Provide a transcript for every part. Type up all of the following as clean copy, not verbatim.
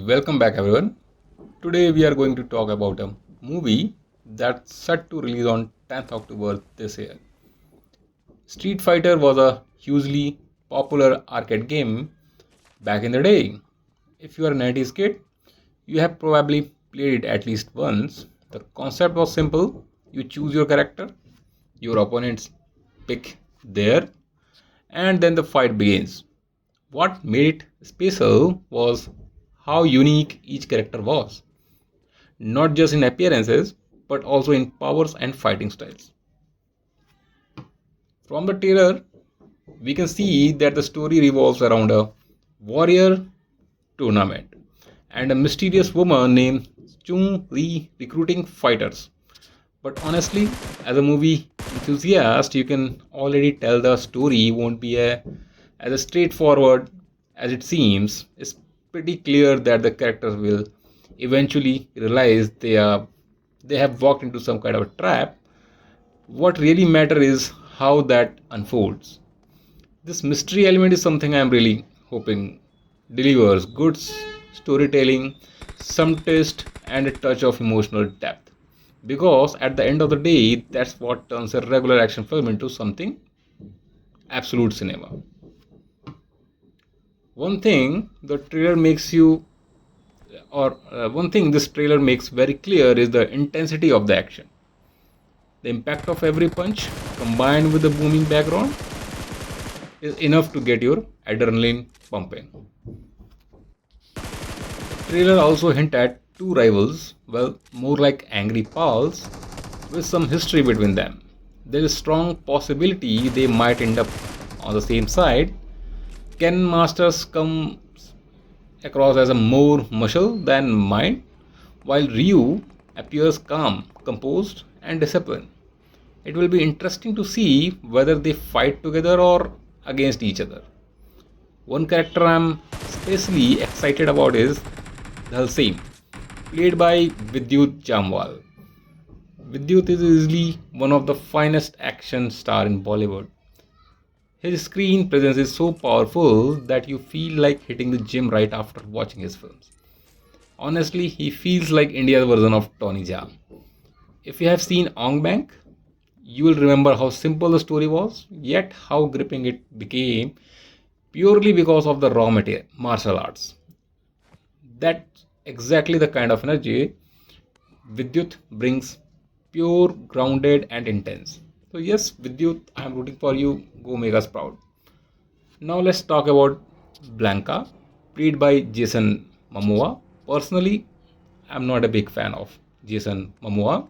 Welcome back everyone. Today we are going to talk about a movie that's set to release on 10th October this year. Street Fighter was a hugely popular arcade game back in the day. If you are a 90s kid, you have probably played it at least once. The concept was simple. You choose your character, your opponents pick their, and then the fight begins. What made it special was how unique each character was, not just in appearances, but also in powers and fighting styles. From the trailer, we can see that the story revolves around a warrior tournament and a mysterious woman named Chun-Li recruiting fighters. But honestly, as a movie enthusiast, you can already tell the story won't be as straightforward as it seems. It's pretty clear that the characters will eventually realize they have walked into some kind of a trap. What really matters is how that unfolds. This mystery element is something I'm really hoping delivers good storytelling, some twist, and a touch of emotional depth. Because at the end of the day, that's what turns a regular action film into something absolute cinema. One thing the trailer makes you, or one thing this trailer makes very clear is the intensity of the action. The impact of every punch combined with the booming background is enough to get your adrenaline pumping. The trailer also hint at two rivals, well, more like angry pals, with some history between them. There is strong possibility they might end up on the same side. Ken Masters comes across as a more muscle than mind, while Ryu appears calm, composed, and disciplined. It will be interesting to see whether they fight together or against each other. One character I'm especially excited about is Dhalsim, played by Vidyut Jammwal. Vidyut is easily one of the finest action stars in Bollywood. His screen presence is so powerful that you feel like hitting the gym right after watching his films. Honestly, he feels like India's version of Tony Jaa. If you have seen Ong Bang, you will remember how simple the story was, yet how gripping it became purely because of the raw material, martial arts. That's exactly the kind of energy Vidyut brings, pure, grounded, and intense. So, yes, Vidyut, I am rooting for you. Go make us proud. Now, let's talk about Blanka, played by Jason Momoa. Personally, I'm not a big fan of Jason Momoa.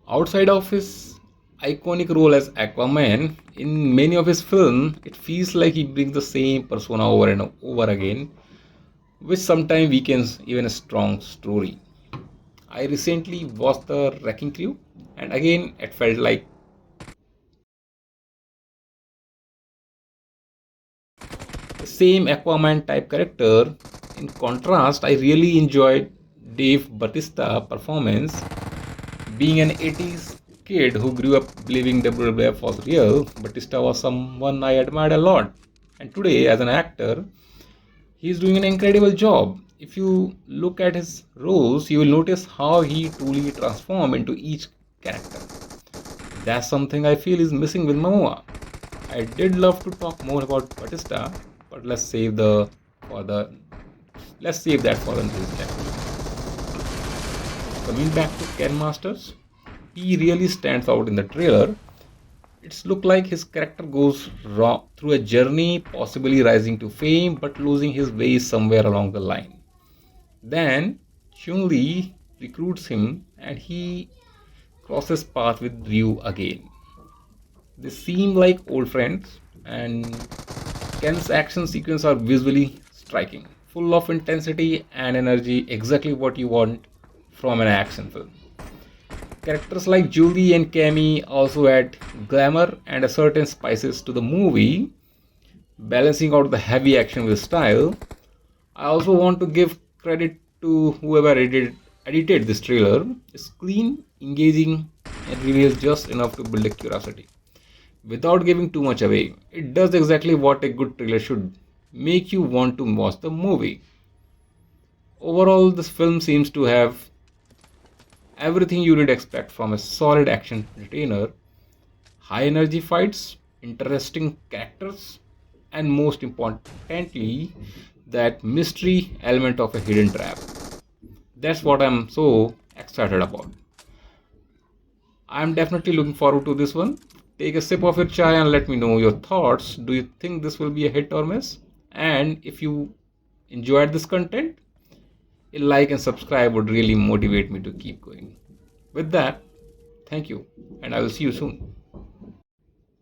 Outside of his iconic role as Aquaman, in many of his films, it feels like he brings the same persona over and over again, which sometimes weakens even a strong story. I recently watched the Wrecking Crew, and again, it felt like the same Aquaman type character. In contrast, I really enjoyed Dave Bautista's performance. Being an 80s kid who grew up believing WWF was real, Batista was someone I admired a lot. And today, as an actor, he's doing an incredible job. If you look at his roles, you will notice how he truly transforms into each character. That's something I feel is missing with Momoa. I did love to talk more about Batista, but for the let's save that for the next chapter. Coming back to Ken Masters, he really stands out in the trailer. It's look like his character goes through a journey, possibly rising to fame but losing his way somewhere along the line. Then Chun-Li recruits him and he crosses paths with Ryu again. They seem like old friends, and Ken's action sequences are visually striking, full of intensity and energy, exactly what you want from an action film. Characters like Julie and Cammy also add glamour and a certain spices to the movie, balancing out the heavy action with style. I also want to give credit to whoever edited this trailer. It's clean, engaging, and reveals just enough to build a curiosity without giving too much away. It does exactly what a good trailer should, make you want to watch the movie. Overall, this film seems to have everything you would expect from a solid action entertainer: high energy fights, interesting characters, and most importantly, that mystery element of a hidden trap. That's what I'm so excited about. I'm definitely looking forward to this one. Take a sip of your chai and let me know your thoughts. Do you think this will be a hit or miss? And if you enjoyed this content, a like and subscribe would really motivate me to keep going. With that, thank you, and I will see you soon.